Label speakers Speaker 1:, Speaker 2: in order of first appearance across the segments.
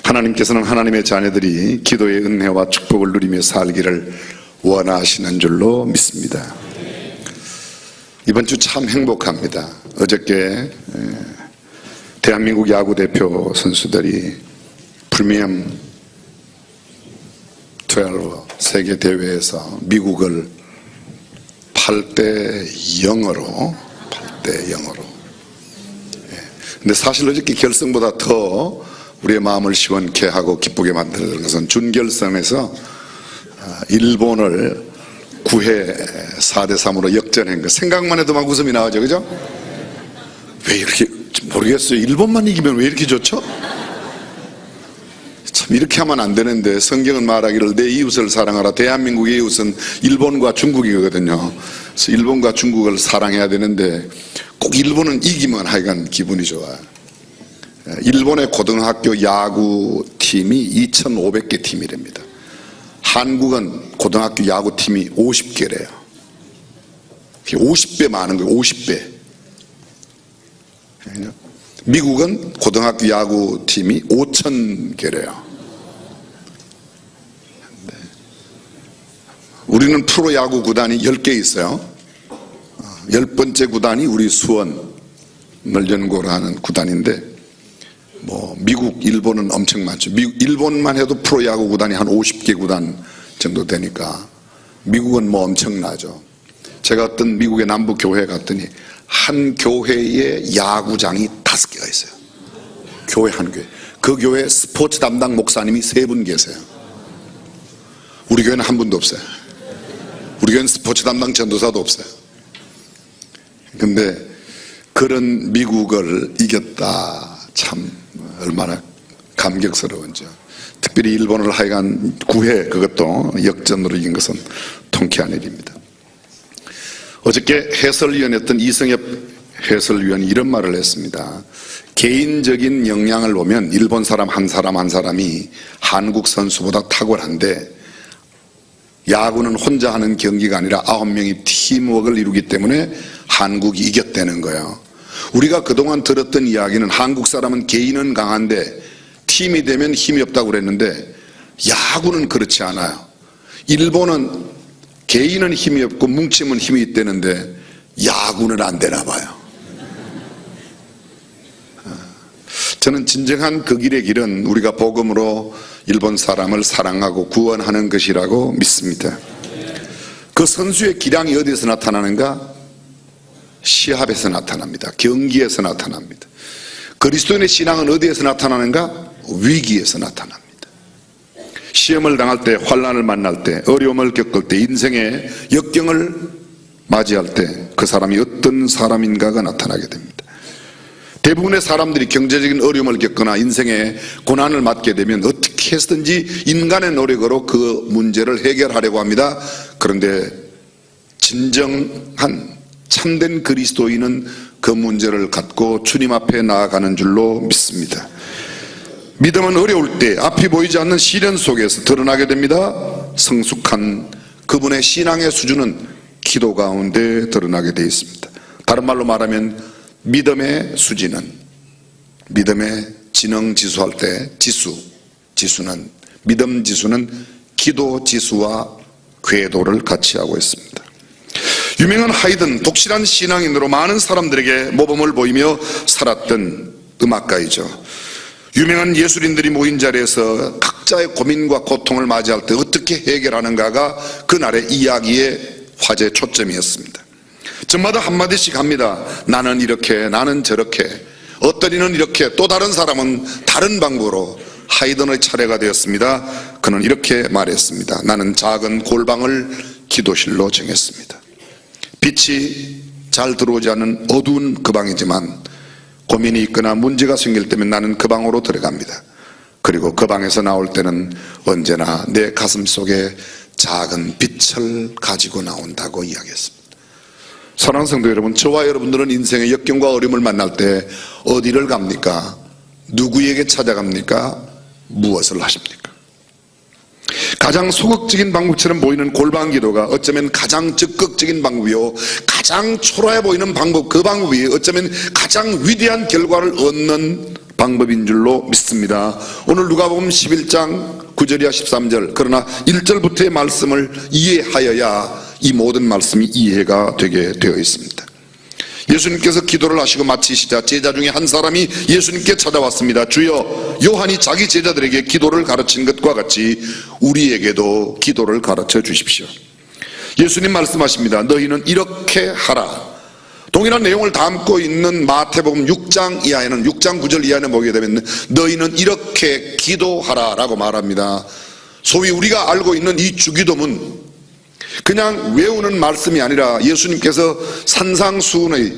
Speaker 1: 하나님께서는 하나님의 자녀들이 기도의 은혜와 축복을 누리며 살기를 원하시는 줄로 믿습니다. 이번 주 참 행복합니다. 어저께 대한민국 야구 대표 선수들이 프리미엄 12 세계 대회에서 미국을 8대0으로 근데 사실 어저께 결승보다 더 우리의 마음을 시원케 하고 기쁘게 만드는 것은 준결승에서 일본을 9회 4대3으로 역전한 것. 생각만 해도 막 웃음이 나오죠, 그죠? 왜 이렇게 모르겠어요. 일본만 이기면 왜 이렇게 좋죠? 참 이렇게 하면 안 되는데, 성경은 말하기를 내 이웃을 사랑하라. 대한민국의 이웃은 일본과 중국이거든요. 그래서 일본과 중국을 사랑해야 되는데 꼭 일본은 이기면 하여간 기분이 좋아요. 일본의 고등학교 야구팀이 2,500개 팀이랍니다. 한국은 고등학교 야구팀이 50개래요. 50배 많은 거예요. 50배. 미국은 고등학교 야구팀이 5,000개래요. 우리는 프로야구 구단이 10개 있어요. 10번째 구단이 우리 수원을 연고로 하는 구단인데, 미국, 일본은 엄청 많죠. 일본만 해도 프로야구 구단이 한 50개 구단 정도 되니까 미국은 엄청나죠. 제가 어떤 미국의 남부 교회 갔더니 한 교회에 야구장이 5개가 있어요. 교회 한 교회. 그 교회 스포츠 담당 목사님이 3분 계세요. 우리 교회는 한 분도 없어요. 우리 교회는 스포츠 담당 전도사도 없어요. 근데 그런 미국을 이겼다. 참 얼마나 감격스러운지요. 특별히 일본을 하여간 9회 그것도 역전으로 이긴 것은 통쾌한 일입니다. 어저께 해설위원이었던 이승엽 해설위원이 이런 말을 했습니다. 개인적인 역량을 보면 일본 사람 한 사람이 한국 선수보다 탁월한데, 야구는 혼자 하는 경기가 아니라 9명이 팀워크를 이루기 때문에 한국이 이겼다는 거예요. 우리가 그동안 들었던 이야기는 한국 사람은 개인은 강한데 팀이 되면 힘이 없다고 그랬는데, 야구는 그렇지 않아요. 일본은 개인은 힘이 없고 뭉치면 힘이 있다는데 야구는 안 되나 봐요. 저는 진정한 그 길의 길은 우리가 복음으로 일본 사람을 사랑하고 구원하는 것이라고 믿습니다. 그 선수의 기량이 어디에서 나타나는가? 시합에서 나타납니다. 경기에서 나타납니다. 그리스도인의 신앙은 어디에서 나타나는가? 위기에서 나타납니다. 시험을 당할 때, 환난을 만날 때, 어려움을 겪을 때, 인생의 역경을 맞이할 때 그 사람이 어떤 사람인가가 나타나게 됩니다. 대부분의 사람들이 경제적인 어려움을 겪거나 인생의 고난을 맞게 되면 어떻게 해서든지 인간의 노력으로 그 문제를 해결하려고 합니다. 그런데 진정한 참된 그리스도인은 그 문제를 갖고 주님 앞에 나아가는 줄로 믿습니다. 믿음은 어려울 때 앞이 보이지 않는 시련 속에서 드러나게 됩니다. 성숙한 그분의 신앙의 수준은 기도 가운데 드러나게 되어 있습니다. 다른 말로 말하면 믿음의 수지는, 믿음의 지능 지수할 때 지수는 믿음 지수는 기도 지수와 궤도를 같이 하고 있습니다. 유명한 하이든, 독실한 신앙인으로 많은 사람들에게 모범을 보이며 살았던 음악가이죠. 유명한 예술인들이 모인 자리에서 각자의 고민과 고통을 맞이할 때 어떻게 해결하는가가 그날의 이야기의 화제 초점이었습니다. 저마다 한마디씩 합니다. 나는 이렇게, 나는 저렇게, 어떤 이는 이렇게, 또 다른 사람은 다른 방법으로. 하이든의 차례가 되었습니다. 그는 이렇게 말했습니다. 나는 작은 골방을 기도실로 정했습니다. 빛이 잘 들어오지 않는 어두운 그 방이지만 고민이 있거나 문제가 생길 때면 나는 그 방으로 들어갑니다. 그리고 그 방에서 나올 때는 언제나 내 가슴 속에 작은 빛을 가지고 나온다고 이야기했습니다. 사랑하는 성도 여러분, 저와 여러분들은 인생의 역경과 어려움을 만날 때 어디를 갑니까? 누구에게 찾아갑니까? 무엇을 하십니까? 가장 소극적인 방법처럼 보이는 골방 기도가 어쩌면 가장 적극적인 방법이요, 가장 초라해 보이는 방법, 그 방법이 어쩌면 가장 위대한 결과를 얻는 방법인 줄로 믿습니다. 오늘 누가복음 11장 9절이야 13절, 그러나 1절부터의 말씀을 이해하여야 이 모든 말씀이 이해가 되게 되어 있습니다. 예수님께서 기도를 하시고 마치시자 제자 중에 한 사람이 예수님께 찾아왔습니다. 주여, 요한이 자기 제자들에게 기도를 가르친 것과 같이 우리에게도 기도를 가르쳐 주십시오. 예수님 말씀하십니다. 너희는 이렇게 하라. 동일한 내용을 담고 있는 마태복음 6장 이하에는, 6장 9절 이하에는 보게 되면 너희는 이렇게 기도하라 라고 말합니다. 소위 우리가 알고 있는 이 주기도문, 그냥 외우는 말씀이 아니라 예수님께서 산상수훈의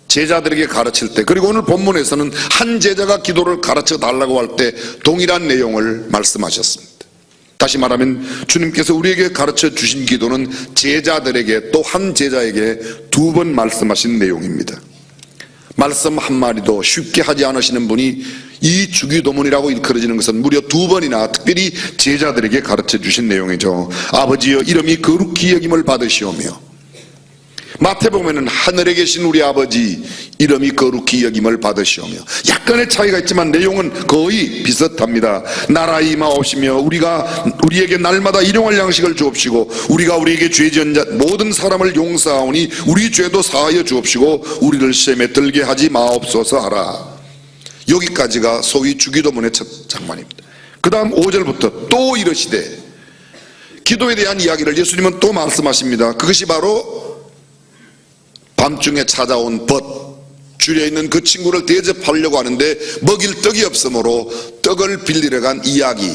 Speaker 1: 제자들에게 가르칠 때, 그리고 오늘 본문에서는 한 제자가 기도를 가르쳐 달라고 할 때 동일한 내용을 말씀하셨습니다. 다시 말하면 주님께서 우리에게 가르쳐 주신 기도는 제자들에게, 또 한 제자에게 2번 말씀하신 내용입니다. 말씀 한마디도 쉽게 하지 않으시는 분이 이 주기도문이라고 일컬어지는 것은 무려 2번이나 특별히 제자들에게 가르쳐 주신 내용이죠. 아버지여, 이름이 거룩히 여김을 받으시오며, 마태복음에는 하늘에 계신 우리 아버지 이름이 거룩히 여김을 받으시오며, 약간의 차이가 있지만 내용은 거의 비슷합니다. 나라 임하옵시며 우리에게 날마다 일용할 양식을 주옵시고 우리가 우리에게 죄 지은 자 모든 사람을 용서하오니 우리 죄도 사하여 주옵시고 우리를 시험에 들게 하지 마옵소서 하라. 여기까지가 소위 주기도문의 첫 장면입니다. 그 다음 5절부터 또 이르시되, 기도에 대한 이야기를 예수님은 또 말씀하십니다. 그것이 바로 밤중에 찾아온 벗, 줄여있는 그 친구를 대접하려고 하는데 먹일 떡이 없으므로 떡을 빌리러 간 이야기,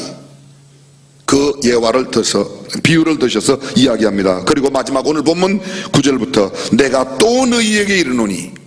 Speaker 1: 그 예화를 들어서, 비유를 드셔서 이야기합니다. 그리고 마지막 오늘 본문 9절부터 내가 또 너희에게 이르노니,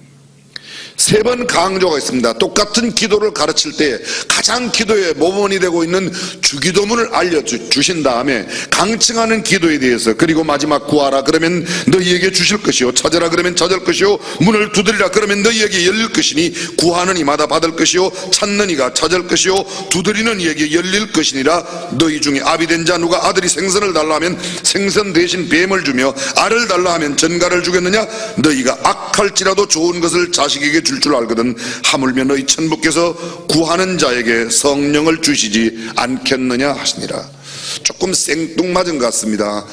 Speaker 1: 3번 강조가 있습니다. 똑같은 기도를 가르칠 때 가장 기도의 모범이 되고 있는 주기도문을 알려주신 다음에 강청하는 기도에 대해서, 그리고 마지막 구하라 그러면 너희에게 주실 것이요, 찾으라 그러면 찾을 것이요, 문을 두드리라 그러면 너희에게 열릴 것이니 구하는 이마다 받을 것이요, 찾는 이가 찾을 것이요, 두드리는 이에게 열릴 것이니라. 너희 중에 아비 된 자 누가 아들이 생선을 달라 하면 생선 대신 뱀을 주며 알을 달라 하면 전갈을 주겠느냐? 너희가 악할지라도 좋은 것을 자식에게 줄 알거든 하물며 너희 천부께서 구하는 자에게 성령을 주시지 않겠느냐 하시니라. 조금 생뚱맞은 것 같습니다.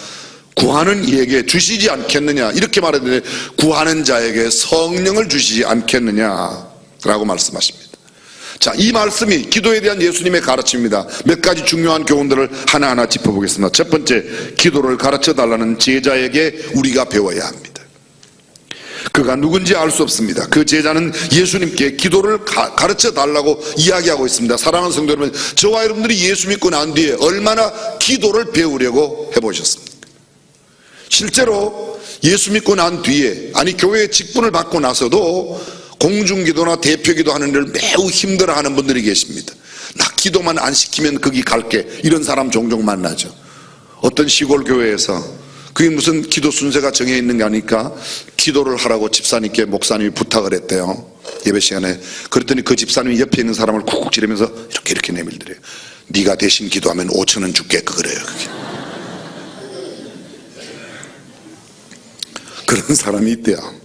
Speaker 1: 구하는 이에게 주시지 않겠느냐, 이렇게 말했는데 구하는 자에게 성령을 주시지 않겠느냐 라고 말씀하십니다. 자, 이 말씀이 기도에 대한 예수님의 가르침입니다. 몇 가지 중요한 교훈들을 하나하나 짚어보겠습니다. 첫 번째, 기도를 가르쳐 달라는 제자에게 우리가 배워야 합니다. 그가 누군지 알 수 없습니다. 그 제자는 예수님께 기도를 가르쳐 달라고 이야기하고 있습니다. 사랑하는 성도 여러분, 저와 여러분들이 예수 믿고 난 뒤에 얼마나 기도를 배우려고 해보셨습니까? 실제로 예수 믿고 난 뒤에, 아니 교회 직분을 받고 나서도 공중기도나 대표기도 하는 일을 매우 힘들어하는 분들이 계십니다. 나 기도만 안 시키면 거기 갈게, 이런 사람 종종 만나죠. 어떤 시골 교회에서 그게 무슨 기도 순서가 정해 있는 게 아니까 기도를 하라고 집사님께 목사님이 부탁을 했대요, 예배 시간에. 그랬더니 그 집사님이 옆에 있는 사람을 쿡쿡 찌르면서 이렇게 내밀더래요. 네가 대신 기도하면 5,000원 줄게, 그래요. 그런 사람이 있대요.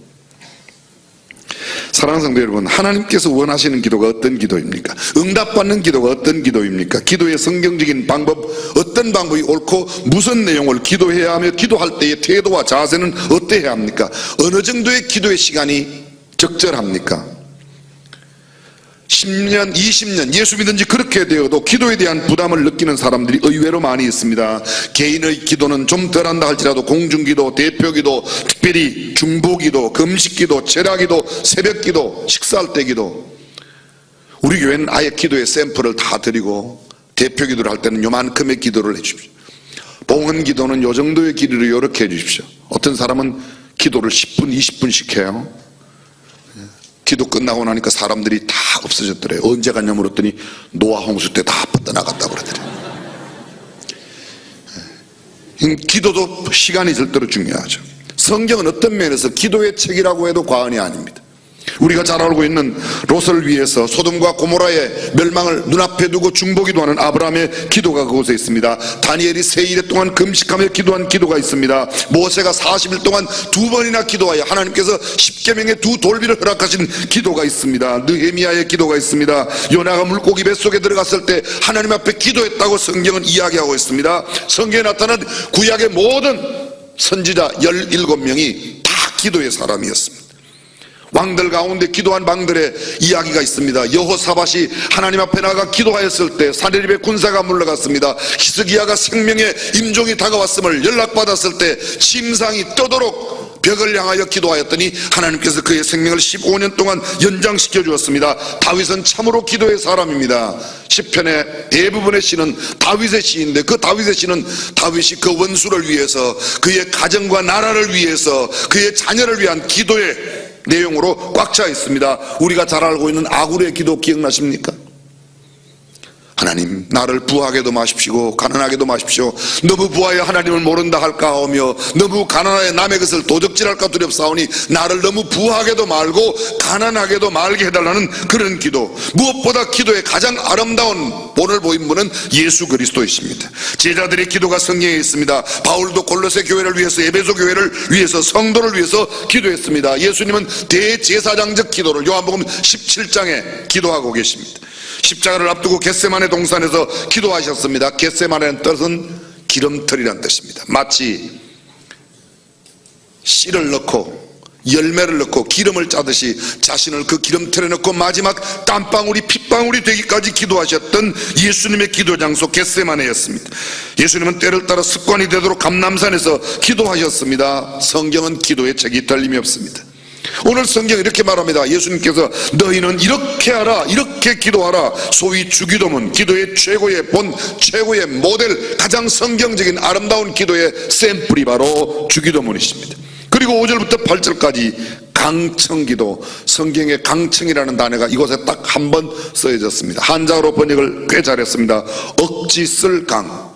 Speaker 1: 사랑하는 성도 여러분, 하나님께서 원하시는 기도가 어떤 기도입니까? 응답받는 기도가 어떤 기도입니까? 기도의 성경적인 방법, 어떤 방법이 옳고 무슨 내용을 기도해야 하며 기도할 때의 태도와 자세는 어때야 합니까? 어느 정도의 기도의 시간이 적절합니까? 10년, 20년 예수 믿은 지 그렇게 되어도 기도에 대한 부담을 느끼는 사람들이 의외로 많이 있습니다. 개인의 기도는 좀 덜한다 할지라도 공중기도, 대표기도, 특별히 중보기도, 금식기도, 철야기도, 새벽기도, 식사할 때 기도, 우리 교회는 아예 기도의 샘플을 다 드리고 대표기도를 할 때는 요만큼의 기도를 해주십시오. 봉헌기도는 요 정도의 기도를 이렇게 해주십시오. 어떤 사람은 기도를 10분, 20분씩 해요. 기도 끝나고 나니까 사람들이 다 없어졌더래요. 언제 갔냐 물었더니 노아 홍수 때 다 뻗어나갔다고 그러더래요. 기도도 시간이 절대로 중요하죠. 성경은 어떤 면에서 기도의 책이라고 해도 과언이 아닙니다. 우리가 잘 알고 있는 롯을 위해서 소돔과 고모라의 멸망을 눈앞에 두고 중보기도하는 아브라함의 기도가 그곳에 있습니다. 다니엘이 세일에 동안 금식하며 기도한 기도가 있습니다. 모세가 40일 동안 2번이나 기도하여 하나님께서 십계명의 2 돌비를 허락하신 기도가 있습니다. 느헤미야의 기도가 있습니다. 요나가 물고기 뱃속에 들어갔을 때 하나님 앞에 기도했다고 성경은 이야기하고 있습니다. 성경에 나타난 구약의 모든 선지자 17명이 다 기도의 사람이었습니다. 왕들 가운데 기도한 왕들의 이야기가 있습니다. 여호사밧이 하나님 앞에 나가 기도하였을 때 사내립의 군사가 물러갔습니다. 히스기야가 생명의 임종이 다가왔음을 연락받았을 때 침상이 떠도록 벽을 향하여 기도하였더니 하나님께서 그의 생명을 15년 동안 연장시켜 주었습니다. 다윗은 참으로 기도의 사람입니다. 시편의 대부분의 시는 다윗의 시인데, 그 다윗의 시는 다윗이 그 원수를 위해서, 그의 가정과 나라를 위해서, 그의 자녀를 위한 기도의 내용으로 꽉 차 있습니다. 우리가 잘 알고 있는 아굴의 기도 기억나십니까? 하나님, 나를 부하게도 마십시오, 가난하게도 마십시오. 너무 부하여 하나님을 모른다 할까 하며 너무 가난하여 남의 것을 도적질할까 두렵사오니 나를 너무 부하게도 말고 가난하게도 말게 해달라는 그런 기도. 무엇보다 기도의 가장 아름다운 본을 보인 분은 예수 그리스도이십니다. 제자들의 기도가 성경에 있습니다. 바울도 골로새 교회를 위해서, 에베소 교회를 위해서, 성도를 위해서 기도했습니다. 예수님은 대제사장적 기도를 요한복음 17장에 기도하고 계십니다. 십자가를 앞두고 겟세마네 동산에서 기도하셨습니다. 겟세마네는 뜻은 기름털이란 뜻입니다. 마치 씨를 넣고 열매를 넣고 기름을 짜듯이 자신을 그 기름털에 넣고 마지막 땀방울이 핏방울이 되기까지 기도하셨던 예수님의 기도 장소 겟세마네였습니다. 예수님은 때를 따라 습관이 되도록 감람산에서 기도하셨습니다. 성경은 기도의 책이 틀림이 없습니다. 오늘 성경 이렇게 말합니다. 예수님께서 너희는 이렇게 하라, 이렇게 기도하라. 소위 주기도문, 기도의 최고의 본, 최고의 모델, 가장 성경적인 아름다운 기도의 샘플이 바로 주기도문이십니다. 그리고 5절부터 8절까지 강청기도, 성경에 강청이라는 단어가 이곳에 딱 한 번 써져있습니다. 한자어로 번역을 꽤 잘했습니다. 억지 쓸 강,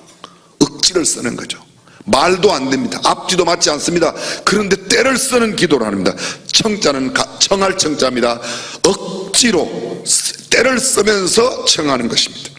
Speaker 1: 억지를 쓰는 거죠. 말도 안 됩니다. 앞뒤도 맞지 않습니다. 그런데 때를 쓰는 기도를 합니다. 청자는 청할 청자입니다. 억지로 때를 쓰면서 청하는 것입니다.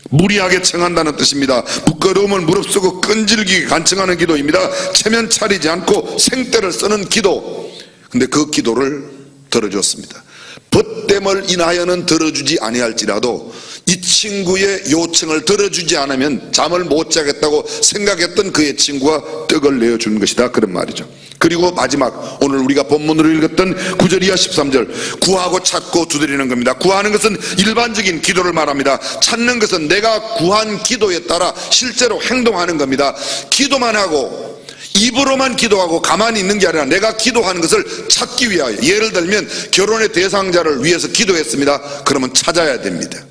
Speaker 1: 무리하게 청한다는 뜻입니다. 부끄러움을 무릅쓰고 끈질기게 간청하는 기도입니다. 체면 차리지 않고 생때를 쓰는 기도. 근데 그 기도를 들어줬습니다. 벗됨을 인하여는 들어주지 아니할지라도 이 친구의 요청을 들어주지 않으면 잠을 못 자겠다고 생각했던 그의 친구가 떡을 내어주는 것이다, 그런 말이죠. 그리고 마지막 오늘 우리가 본문으로 읽었던 9절 이하 13절, 구하고 찾고 두드리는 겁니다. 구하는 것은 일반적인 기도를 말합니다. 찾는 것은 내가 구한 기도에 따라 실제로 행동하는 겁니다. 기도만 하고 입으로만 기도하고 가만히 있는 게 아니라 내가 기도하는 것을 찾기 위하여, 예를 들면 결혼의 대상자를 위해서 기도했습니다. 그러면 찾아야 됩니다.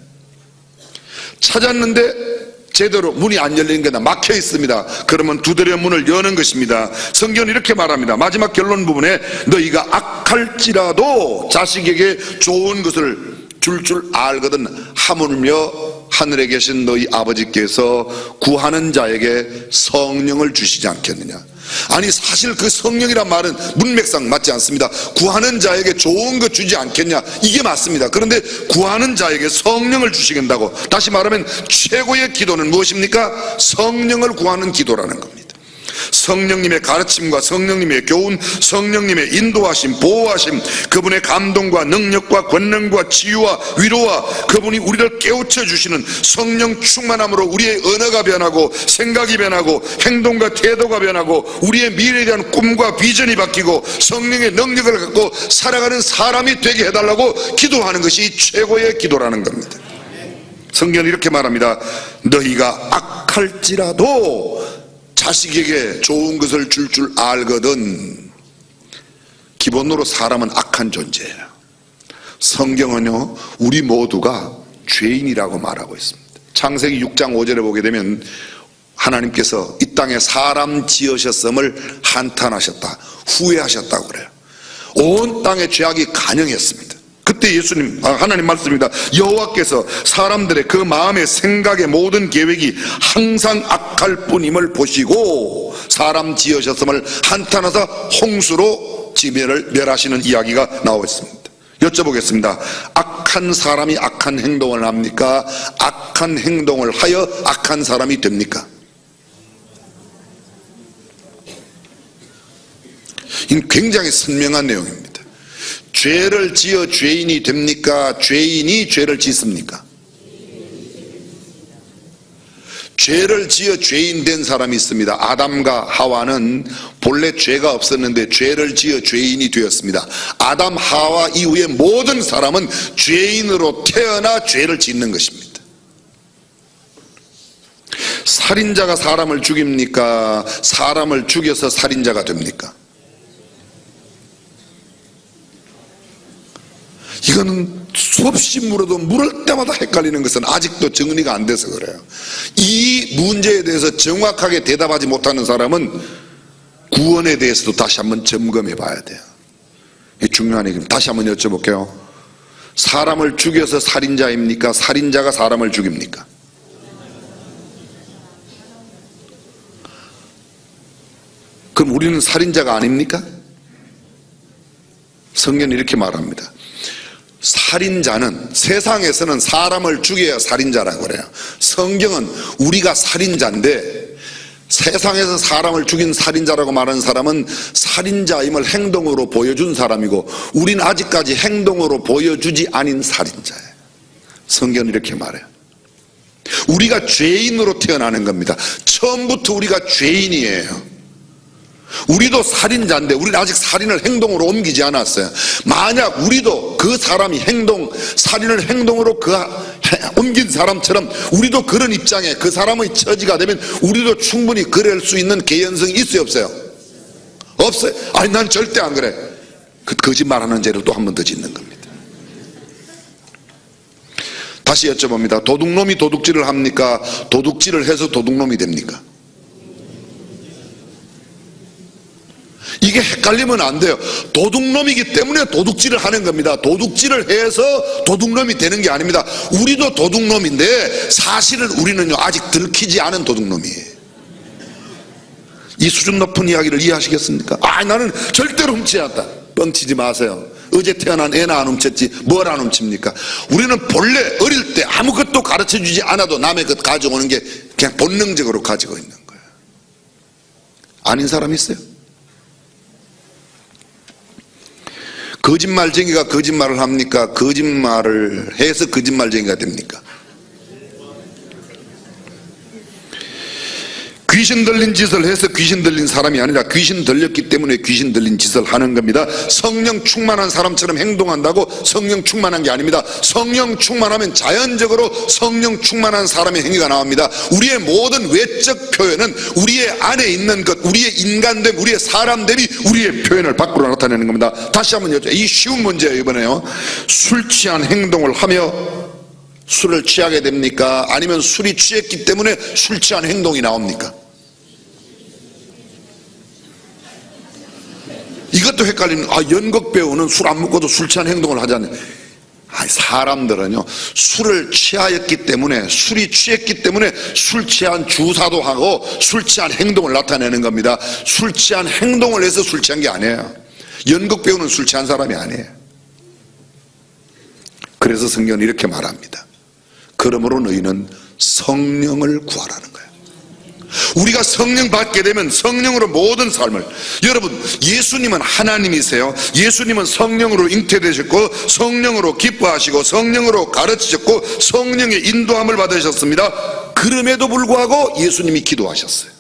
Speaker 1: 찾았는데 제대로 문이 안 열리는 게 막혀 있습니다. 그러면 두드려 문을 여는 것입니다. 성경은 이렇게 말합니다. 마지막 결론 부분에 너희가 악할지라도 자식에게 좋은 것을 줄 알거든 하물며 하늘에 계신 너희 아버지께서 구하는 자에게 성령을 주시지 않겠느냐. 아니, 사실 그 성령이란 말은 문맥상 맞지 않습니다. 구하는 자에게 좋은 것 주지 않겠냐, 이게 맞습니다. 그런데 구하는 자에게 성령을 주시겠다고, 다시 말하면 최고의 기도는 무엇입니까? 성령을 구하는 기도라는 겁니다. 성령님의 가르침과 성령님의 교훈, 성령님의 인도하심, 보호하심, 그분의 감동과 능력과 권능과 치유와 위로와 그분이 우리를 깨우쳐 주시는 성령 충만함으로 우리의 언어가 변하고 생각이 변하고 행동과 태도가 변하고 우리의 미래에 대한 꿈과 비전이 바뀌고 성령의 능력을 갖고 살아가는 사람이 되게 해달라고 기도하는 것이 최고의 기도라는 겁니다. 성경은 이렇게 말합니다. 너희가 악할지라도 자식에게 좋은 것을 줄 알거든. 기본으로 사람은 악한 존재예요. 성경은요, 우리 모두가 죄인이라고 말하고 있습니다. 창세기 6장 5절에 보게 되면 하나님께서 이 땅에 사람 지으셨음을 한탄하셨다, 후회하셨다고 그래요. 온 땅에 죄악이 간영했습니다. 그때 하나님 말씀입니다. 여호와께서 사람들의 그 마음의 생각의 모든 계획이 항상 악할 뿐임을 보시고 사람 지으셨음을 한탄하사 홍수로 지면을 멸하시는 이야기가 나오고 있습니다. 여쭤보겠습니다. 악한 사람이 악한 행동을 합니까? 악한 행동을 하여 악한 사람이 됩니까? 이건 굉장히 선명한 내용입니다. 죄를 지어 죄인이 됩니까? 죄인이 죄를 짓습니까? 죄를 지어 죄인 된 사람이 있습니다. 아담과 하와는 본래 죄가 없었는데 죄를 지어 죄인이 되었습니다. 아담, 하와 이후에 모든 사람은 죄인으로 태어나 죄를 짓는 것입니다. 살인자가 사람을 죽입니까? 사람을 죽여서 살인자가 됩니까? 이거는 수없이 물어도 물을 때마다 헷갈리는 것은 아직도 정리가 안 돼서 그래요. 이 문제에 대해서 정확하게 대답하지 못하는 사람은 구원에 대해서도 다시 한번 점검해 봐야 돼요. 이 중요한 얘기입니다. 다시 한번 여쭤볼게요. 사람을 죽여서 살인자입니까? 살인자가 사람을 죽입니까? 그럼 우리는 살인자가 아닙니까? 성경은 이렇게 말합니다. 살인자는, 세상에서는 사람을 죽여야 살인자라고 그래요. 성경은 우리가 살인자인데 세상에서 사람을 죽인 살인자라고 말하는 사람은 살인자임을 행동으로 보여준 사람이고 우리는 아직까지 행동으로 보여주지 않은 살인자예요. 성경은 이렇게 말해요. 우리가 죄인으로 태어나는 겁니다. 처음부터 우리가 죄인이에요. 우리도 살인자인데 우리는 아직 살인을 행동으로 옮기지 않았어요. 만약 우리도 그 사람이 살인을 행동으로 옮긴 사람처럼 우리도 그런 입장에 그 사람의 처지가 되면 우리도 충분히 그럴 수 있는 개연성이 있어요, 없어요? 없어요. 아니 난 절대 안 그래. 그 거짓말하는 죄를 또 한 번 더 짓는 겁니다. 다시 여쭤봅니다. 도둑놈이 도둑질을 합니까? 도둑질을 해서 도둑놈이 됩니까? 이게 헷갈리면 안 돼요. 도둑놈이기 때문에 도둑질을 하는 겁니다. 도둑질을 해서 도둑놈이 되는 게 아닙니다. 우리도 도둑놈인데 사실은 우리는요 아직 들키지 않은 도둑놈이에요. 이 수준 높은 이야기를 이해하시겠습니까? 나는 절대로 훔치지 않았다. 뻥치지 마세요. 어제 태어난 애나 안 훔쳤지 뭘 안 훔칩니까? 우리는 본래 어릴 때 아무것도 가르쳐주지 않아도 남의 것 가져오는 게 그냥 본능적으로 가지고 있는 거예요. 아닌 사람 있어요? 거짓말쟁이가 거짓말을 합니까? 거짓말을 해서 거짓말쟁이가 됩니까? 귀신 들린 짓을 해서 귀신 들린 사람이 아니라 귀신 들렸기 때문에 귀신 들린 짓을 하는 겁니다. 성령 충만한 사람처럼 행동한다고 성령 충만한 게 아닙니다. 성령 충만하면 자연적으로 성령 충만한 사람의 행위가 나옵니다. 우리의 모든 외적 표현은 우리의 안에 있는 것, 우리의 인간됨, 우리의 사람됨이 우리의 표현을 밖으로 나타내는 겁니다. 다시 한번 여쭤요. 이 쉬운 문제예요. 이번에요. 술 취한 행동을 하며 술을 취하게 됩니까? 아니면 술이 취했기 때문에 술 취한 행동이 나옵니까? 이것도 헷갈리는. 연극 배우는 술 안 먹고도 술 취한 행동을 하잖아요. 사람들은요 술을 취하였기 때문에, 술이 취했기 때문에 술 취한 주사도 하고 술 취한 행동을 나타내는 겁니다. 술 취한 행동을 해서 술 취한 게 아니에요. 연극 배우는 술 취한 사람이 아니에요. 그래서 성경은 이렇게 말합니다. 그러므로 너희는 성령을 구하라는 거예요. 우리가 성령 받게 되면 성령으로 모든 삶을, 여러분 예수님은 하나님이세요. 예수님은 성령으로 잉태되셨고 성령으로 기뻐하시고 성령으로 가르치셨고 성령의 인도함을 받으셨습니다. 그럼에도 불구하고 예수님이 기도하셨어요.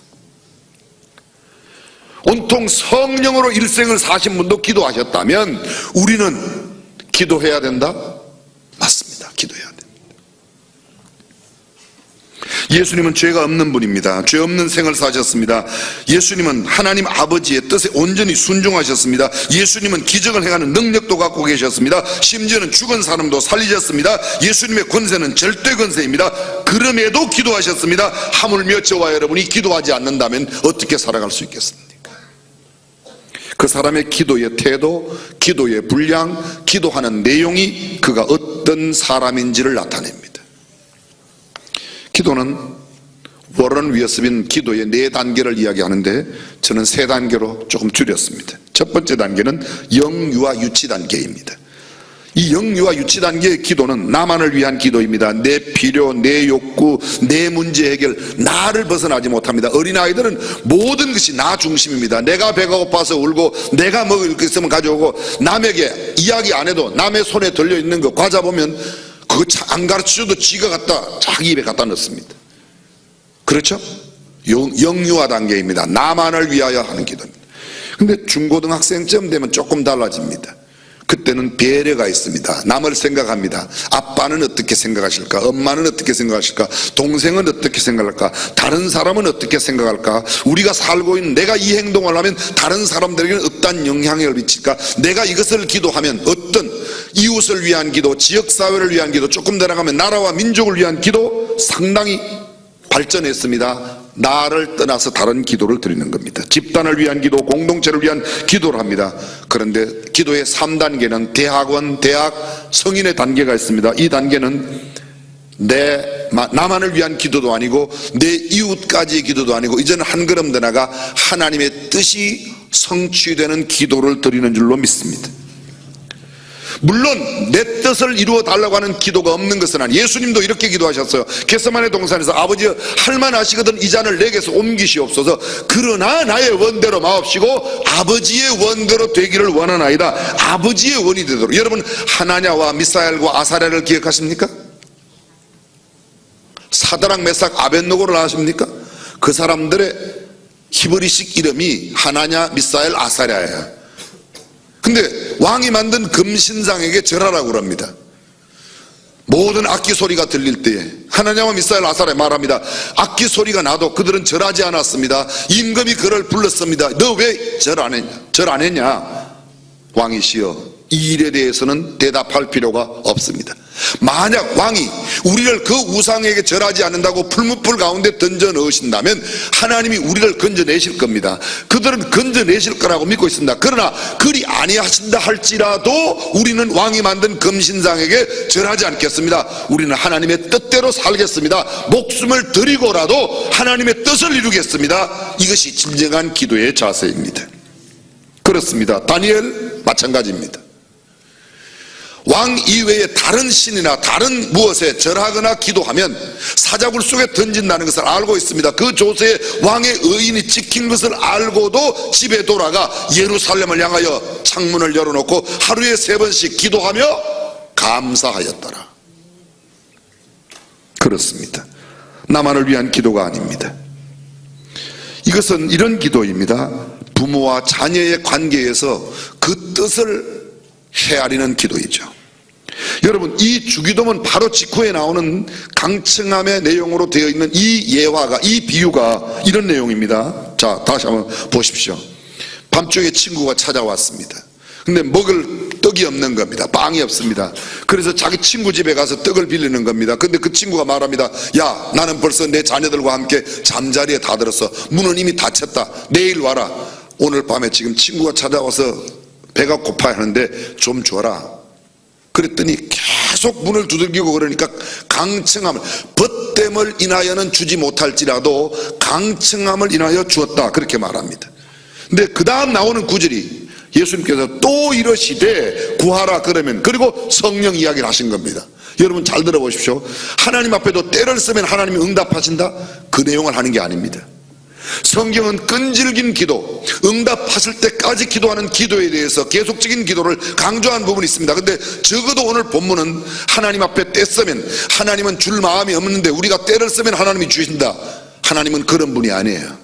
Speaker 1: 온통 성령으로 일생을 사신 분도 기도하셨다면 우리는 기도해야 된다? 맞습니다. 기도해야 됩니다. 예수님은 죄가 없는 분입니다. 죄 없는 생을 사셨습니다. 예수님은 하나님 아버지의 뜻에 온전히 순종하셨습니다. 예수님은 기적을 행하는 능력도 갖고 계셨습니다. 심지어는 죽은 사람도 살리셨습니다. 예수님의 권세는 절대 권세입니다. 그럼에도 기도하셨습니다. 하물며 저와 여러분이 기도하지 않는다면 어떻게 살아갈 수 있겠습니까? 그 사람의 기도의 태도, 기도의 분량, 기도하는 내용이 그가 어떤 사람인지를 나타냅니다. 기도는 워런 위어스빈 기도의 4단계를 이야기하는데 저는 3단계로 조금 줄였습니다. 첫 번째 단계는 영유아 유치 단계입니다. 이 영유아 유치 단계의 기도는 나만을 위한 기도입니다. 내 필요, 내 욕구, 내 문제 해결, 나를 벗어나지 못합니다. 어린아이들은 모든 것이 나 중심입니다. 내가 배가 고파서 울고, 내가 먹을 거 있으면 가져오고, 남에게 이야기 안 해도 남의 손에 들려있는 거 과자 보면 그거 안 가르쳐줘도 지가 갖다 자기 입에 갖다 넣습니다. 그렇죠? 영유아 단계입니다. 나만을 위하여 하는 기도입니다. 근데 중고등학생쯤 되면 조금 달라집니다. 그때는 배려가 있습니다. 남을 생각합니다. 아빠는 어떻게 생각하실까? 엄마는 어떻게 생각하실까? 동생은 어떻게 생각할까? 다른 사람은 어떻게 생각할까? 우리가 살고 있는, 내가 이 행동을 하면 다른 사람들에게는 어떤 영향을 미칠까? 내가 이것을 기도하면 어떤, 이웃을 위한 기도, 지역사회를 위한 기도, 조금 더 나가면 나라와 민족을 위한 기도 상당히 발전했습니다. 나를 떠나서 다른 기도를 드리는 겁니다. 집단을 위한 기도, 공동체를 위한 기도를 합니다. 그런데 기도의 3단계는 대학원, 대학, 성인의 단계가 있습니다. 이 단계는 나만을 위한 기도도 아니고 내 이웃까지의 기도도 아니고 이제는 한 걸음 더 나가 하나님의 뜻이 성취되는 기도를 드리는 줄로 믿습니다. 물론 내 뜻을 이루어 달라고 하는 기도가 없는 것은 아니에요. 예수님도 이렇게 기도하셨어요. 겟세마네 동산에서 아버지 할만하시거든 이 잔을 내게서 옮기시옵소서. 그러나 나의 원대로 마옵시고 아버지의 원대로 되기를 원하나이다. 아버지의 원이 되도록. 여러분 하나냐와 미사엘과 아사랴를 기억하십니까? 사드락 메삭 아벳느고를 아십니까? 그 사람들의 히브리식 이름이 하나냐 미사엘 아사랴예요. 근데 왕이 만든 금신상에게 절하라고 그럽니다. 모든 악기 소리가 들릴 때에 하나냐와 미사엘 아사랴 말합니다. 악기 소리가 나도 그들은 절하지 않았습니다. 임금이 그를 불렀습니다. 너 왜 절 안 했냐? 왕이시여 이 일에 대해서는 대답할 필요가 없습니다. 만약 왕이 우리를 그 우상에게 절하지 않는다고 풀무불 가운데 던져 넣으신다면 하나님이 우리를 건져내실 겁니다. 그들은 건져내실 거라고 믿고 있습니다. 그러나 그리 아니하신다 할지라도 우리는 왕이 만든 금신상에게 절하지 않겠습니다. 우리는 하나님의 뜻대로 살겠습니다. 목숨을 드리고라도 하나님의 뜻을 이루겠습니다. 이것이 진정한 기도의 자세입니다. 그렇습니다. 다니엘 마찬가지입니다. 왕 이외에 다른 신이나 다른 무엇에 절하거나 기도하면 사자굴 속에 던진다는 것을 알고 있습니다. 그 조세에 왕의 의인이 지킨 것을 알고도 집에 돌아가 예루살렘을 향하여 창문을 열어놓고 하루에 3번씩 기도하며 감사하였더라. 그렇습니다. 나만을 위한 기도가 아닙니다. 이것은 이런 기도입니다. 부모와 자녀의 관계에서 그 뜻을 헤아리는 기도이죠. 여러분 이 주기도문 바로 직후에 나오는 강청함의 내용으로 되어 있는 이 예화가, 이 비유가 이런 내용입니다. 자, 다시 한번 보십시오. 밤중에 친구가 찾아왔습니다. 근데 먹을 떡이 없는 겁니다. 빵이 없습니다. 그래서 자기 친구 집에 가서 떡을 빌리는 겁니다. 근데 그 친구가 말합니다. 야, 나는 벌써 내 자녀들과 함께 잠자리에 다 들었어. 문은 이미 닫혔다. 내일 와라. 오늘 밤에 지금 친구가 찾아와서 배가 고파 하는데 좀 줘라. 그랬더니 계속 문을 두들기고 그러니까 강청함을, 벗됨을 인하여는 주지 못할지라도 강청함을 인하여 주었다. 그렇게 말합니다. 근데 그 다음 나오는 구절이 예수님께서 또 이러시되 구하라 그러면, 그리고 성령 이야기를 하신 겁니다. 여러분 잘 들어보십시오. 하나님 앞에도 때를 쓰면 하나님이 응답하신다? 그 내용을 하는 게 아닙니다. 성경은 끈질긴 기도, 응답하실 때까지 기도하는 기도에 대해서 계속적인 기도를 강조한 부분이 있습니다. 근데 적어도 오늘 본문은 하나님 앞에 때 쓰면 하나님은 줄 마음이 없는데 우리가 때를 쓰면 하나님이 주신다. 하나님은 그런 분이 아니에요.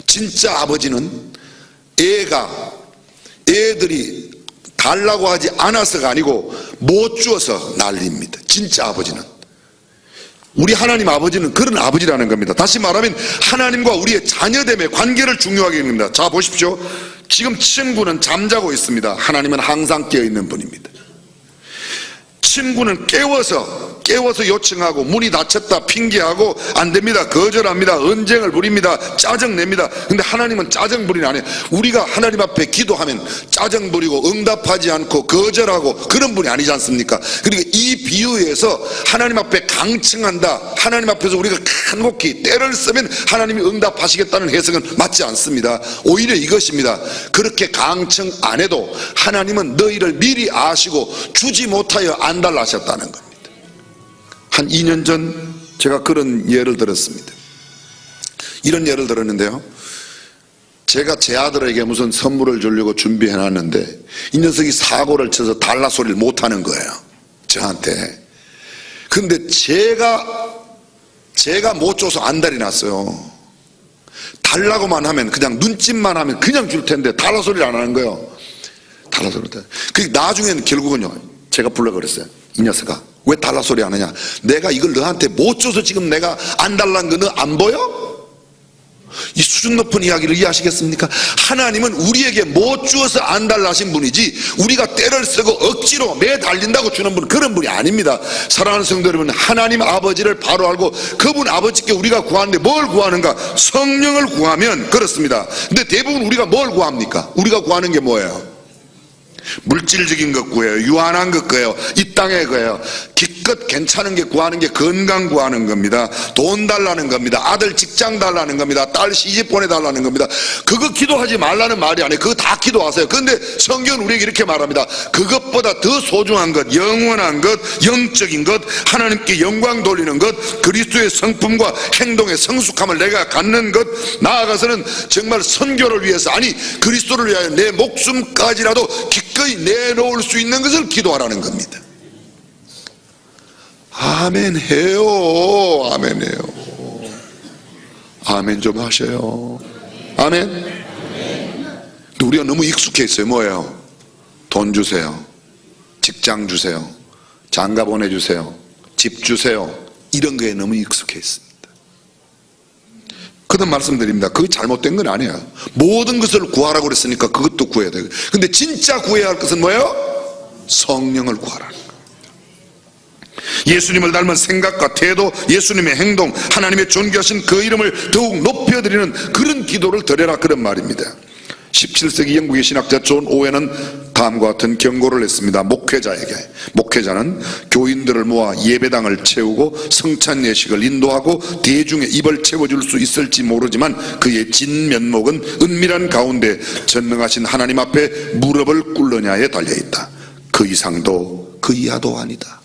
Speaker 1: 진짜 아버지는 애들이 달라고 하지 않아서가 아니고 못 주어서 난립니다. 진짜 아버지는, 우리 하나님 아버지는 그런 아버지라는 겁니다. 다시 말하면 하나님과 우리의 자녀됨의 관계를 중요하게 여깁니다. 자 보십시오. 지금 친구는 잠자고 있습니다. 하나님은 항상 깨어있는 분입니다. 친구는 깨워서 깨워서 요청하고 문이 닫혔다 핑계하고 안 됩니다, 거절합니다, 언쟁을 부립니다, 짜증냅니다. 근데 하나님은 짜증 부리는 안 해요. 우리가 하나님 앞에 기도하면 짜증 부리고 응답하지 않고 거절하고 그런 분이 아니지 않습니까? 그러니까 이 비유에서 하나님 앞에 강청한다, 하나님 앞에서 우리가 간곡히 때를 쓰면 하나님이 응답하시겠다는 해석은 맞지 않습니다. 오히려 이것입니다. 그렇게 강청 안 해도 하나님은 너희를 미리 아시고 주지 못하여 안 달라 하셨다는 겁니다. 한 2년 전 제가 그런 예를 들었습니다. 이런 예를 들었는데요, 제가 제 아들에게 무슨 선물을 주려고 준비해 놨는데 이 녀석이 사고를 쳐서 달라 소리를 못하는 거예요, 저한테. 근데 제가 못 줘서 안달이 났어요. 달라고만 하면, 그냥 눈짓만 하면 그냥 줄 텐데 달라 소리를 안 하는 거예요. 달라 소리. 그 나중에는 결국은요, 제가 불러 그랬어요. 이 녀석아, 왜 달라 소리 안 하냐? 내가 이걸 너한테 못 줘서 지금 내가 안 달라는 거 너 안 보여? 이 수준 높은 이야기를 이해하시겠습니까? 하나님은 우리에게 못 주어서 안 달라 하신 분이지, 우리가 때를 쓰고 억지로 매달린다고 주는 분은 그런 분이 아닙니다. 사랑하는 성도 여러분, 하나님 아버지를 바로 알고 그분 아버지께 우리가 구하는데 뭘 구하는가? 성령을 구하면 그렇습니다. 근데 대부분 우리가 뭘 구합니까? 우리가 구하는 게 뭐예요? 물질적인 것 구해요, 유한한 것 구해요, 이 땅에 구해요. 기껏 괜찮은 게 구하는 게 건강 구하는 겁니다, 돈 달라는 겁니다, 아들 직장 달라는 겁니다, 딸 시집 보내달라는 겁니다. 그거 기도하지 말라는 말이 아니에요. 그거 다 기도하세요. 그런데 성경은 우리에게 이렇게 말합니다. 그것보다 더 소중한 것, 영원한 것, 영적인 것, 하나님께 영광 돌리는 것, 그리스도의 성품과 행동의 성숙함을 내가 갖는 것, 나아가서는 정말 선교를 위해서, 아니 그리스도를 위하여 내 목숨까지라도 기꺼이 내놓을 수 있는 것을 기도하라는 겁니다. 아멘 해요. 아멘 해요. 아멘 좀 하셔요. 아멘. 근데 우리가 너무 익숙해 있어요. 뭐예요? 돈 주세요, 직장 주세요, 장가 보내주세요, 집 주세요, 이런 거에 너무 익숙해 있습니다. 그런 말씀드립니다. 그게 잘못된 건 아니에요. 모든 것을 구하라고 그랬으니까 그것도 구해야 돼요. 근데 진짜 구해야 할 것은 뭐예요? 성령을 구하라는 거예요. 예수님을 닮은 생각과 태도, 예수님의 행동, 하나님의 존귀하신 그 이름을 더욱 높여드리는 그런 기도를 드려라, 그런 말입니다. 17세기 영국의 신학자 존 오웬은 다음과 같은 경고를 했습니다. 목회자는 교인들을 모아 예배당을 채우고 성찬 예식을 인도하고 대중의 입을 채워줄 수 있을지 모르지만 그의 진면목은 은밀한 가운데 전능하신 하나님 앞에 무릎을 꿇느냐에 달려있다. 그 이상도 그 이하도 아니다.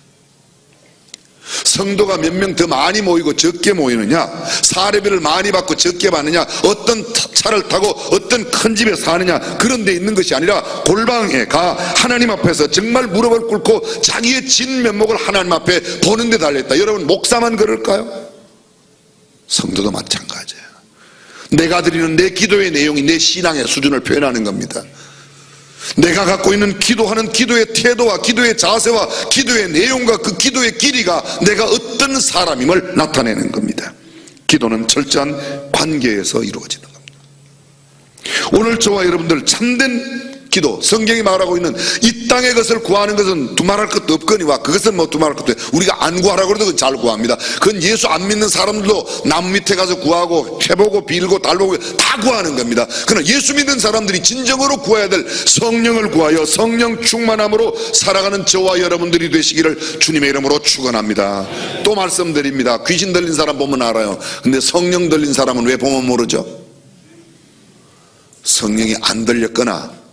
Speaker 1: 성도가 몇 명 더 많이 모이고 적게 모이느냐, 사례비를 많이 받고 적게 받느냐, 어떤 차를 타고 어떤 큰 집에 사느냐, 그런 데 있는 것이 아니라 골방에 가 하나님 앞에서 정말 무릎을 꿇고 자기의 진면목을 하나님 앞에 보는 데 달렸다. 여러분, 목사만 그럴까요? 성도도 마찬가지예요. 내가 드리는 내 기도의 내용이 내 신앙의 수준을 표현하는 겁니다. 내가 갖고 있는 기도하는 기도의 태도와 기도의 자세와 기도의 내용과 그 기도의 길이가 내가 어떤 사람임을 나타내는 겁니다. 기도는 철저한 관계에서 이루어지는 겁니다. 오늘 저와 여러분들 참된 기도, 성경이 말하고 있는 이 땅의 것을 구하는 것은 두말할 것도 없거니와, 그것은 뭐 두말할 것도 없어요. 우리가 안 구하라고 해도 그건 잘 구합니다. 그건 예수 안 믿는 사람들도 나무 밑에 가서 구하고 해보고 빌고 달보고 다 구하는 겁니다. 그러나 예수 믿는 사람들이 진정으로 구해야 될 성령을 구하여 성령 충만함으로 살아가는 저와 여러분들이 되시기를 주님의 이름으로 축원합니다. 또 말씀드립니다. 귀신 들린 사람 보면 알아요. 근데 성령 들린 사람은 왜 보면 모르죠? 성령이 안 들렸거나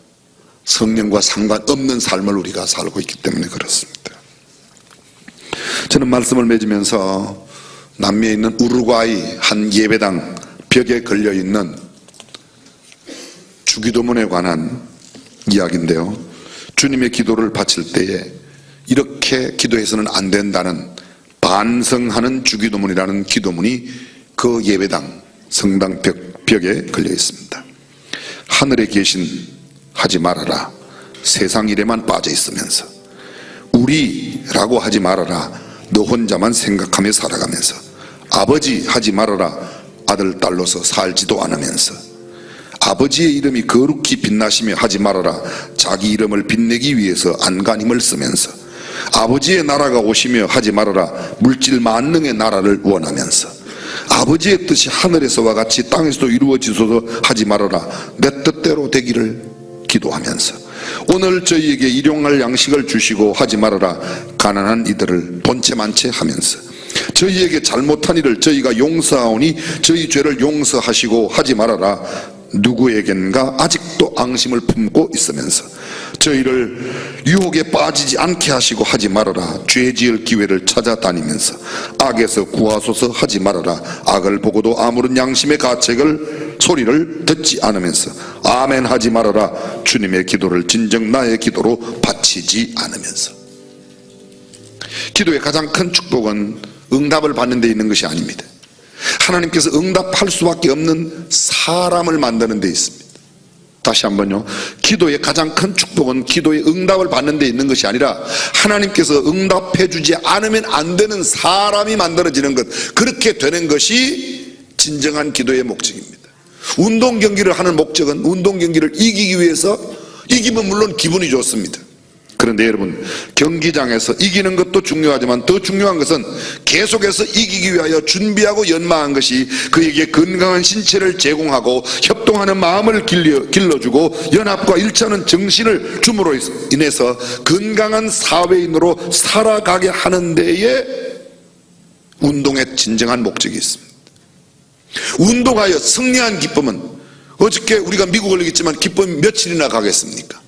Speaker 1: 성령과 상관없는 삶을 우리가 살고 있기 때문에 그렇습니다. 저는 말씀을 맺으면서 남미에 있는 우루과이 한 예배당 벽에 걸려있는 주기도문에 관한 이야기인데요, 주님의 기도를 바칠 때에 이렇게 기도해서는 안 된다는 반성하는 주기도문이라는 기도문이 그 예배당 성당 벽에 걸려 있습니다. 하늘에 계신 하지 말아라, 세상 일에만 빠져 있으면서. 우리라고 하지 말아라, 너 혼자만 생각하며 살아가면서. 아버지 하지 말아라, 아들 딸로서 살지도 않으면서. 아버지의 이름이 거룩히 빛나시며 하지 말아라, 자기 이름을 빛내기 위해서 안간힘을 쓰면서. 아버지의 나라가 오시며 하지 말아라 물질 만능의 나라를 원하면서, 아버지의 뜻이 하늘에서와 같이 땅에서도 이루어지소서 하지 말아라 내 뜻대로 되기를 기도하면서, 오늘 저희에게 일용할 양식을 주시고 하지 말아라 가난한 이들을 본체만체 하면서, 저희에게 잘못한 일을 저희가 용서하오니 저희 죄를 용서하시고 하지 말아라 누구에겐가 아직도 앙심을 품고 있으면서, 저희를 유혹에 빠지지 않게 하시고 하지 말아라 죄 지을 기회를 찾아다니면서, 악에서 구하소서 하지 말아라 악을 보고도 아무런 양심의 가책을 소리를 듣지 않으면서, 아멘 하지 말아라 주님의 기도를 진정 나의 기도로 바치지 않으면서. 기도의 가장 큰 축복은 응답을 받는 데 있는 것이 아닙니다. 하나님께서 응답할 수밖에 없는 사람을 만드는 데 있습니다. 다시 한번요, 기도의 가장 큰 축복은 기도의 응답을 받는 데 있는 것이 아니라 하나님께서 응답해 주지 않으면 안 되는 사람이 만들어지는 것, 그렇게 되는 것이 진정한 기도의 목적입니다. 운동 경기를 하는 목적은 운동 경기를 이기기 위해서, 이기면 물론 기분이 좋습니다. 그런데 여러분, 경기장에서 이기는 것도 중요하지만 더 중요한 것은 계속해서 이기기 위하여 준비하고 연마한 것이 그에게 건강한 신체를 제공하고 협동하는 마음을 길러주고 연합과 일치하는 정신을 줌으로 인해서 건강한 사회인으로 살아가게 하는 데에 운동의 진정한 목적이 있습니다. 운동하여 승리한 기쁨은, 어저께 우리가 미국을 이겼지만 기쁨이 며칠이나 가겠습니까?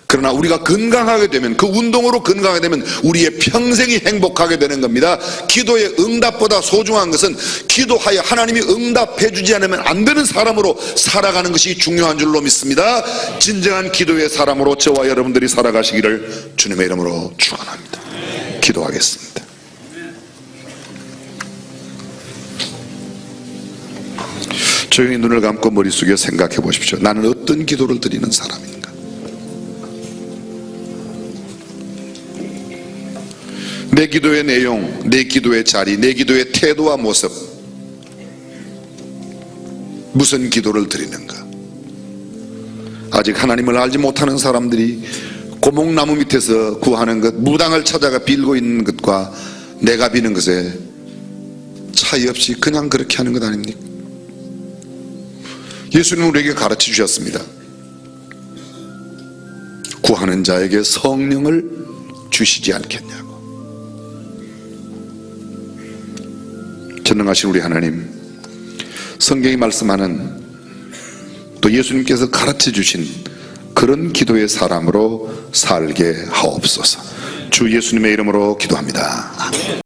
Speaker 1: 그러나 우리가 건강하게 되면, 그 운동으로 건강하게 되면 우리의 평생이 행복하게 되는 겁니다. 기도의 응답보다 소중한 것은 기도하여 하나님이 응답해 주지 않으면 안 되는 사람으로 살아가는 것이 중요한 줄로 믿습니다. 진정한 기도의 사람으로 저와 여러분들이 살아가시기를 주님의 이름으로 축원합니다. 기도하겠습니다. 조용히 눈을 감고 머리 숙여 생각해 보십시오. 나는 어떤 기도를 드리는 사람인가? 내 기도의 내용, 내 기도의 자리, 내 기도의 태도와 모습, 무슨 기도를 드리는가? 아직 하나님을 알지 못하는 사람들이 고목나무 밑에서 구하는 것, 무당을 찾아가 빌고 있는 것과 내가 비는 것에 차이 없이 그냥 그렇게 하는 것 아닙니까? 예수님은 우리에게 가르쳐 주셨습니다. 구하는 자에게 성령을 주시지 않겠냐고. 전능하신 우리 하나님, 성경이 말씀하는, 또 예수님께서 가르쳐 주신 그런 기도의 사람으로 살게 하옵소서. 주 예수님의 이름으로 기도합니다. 아멘.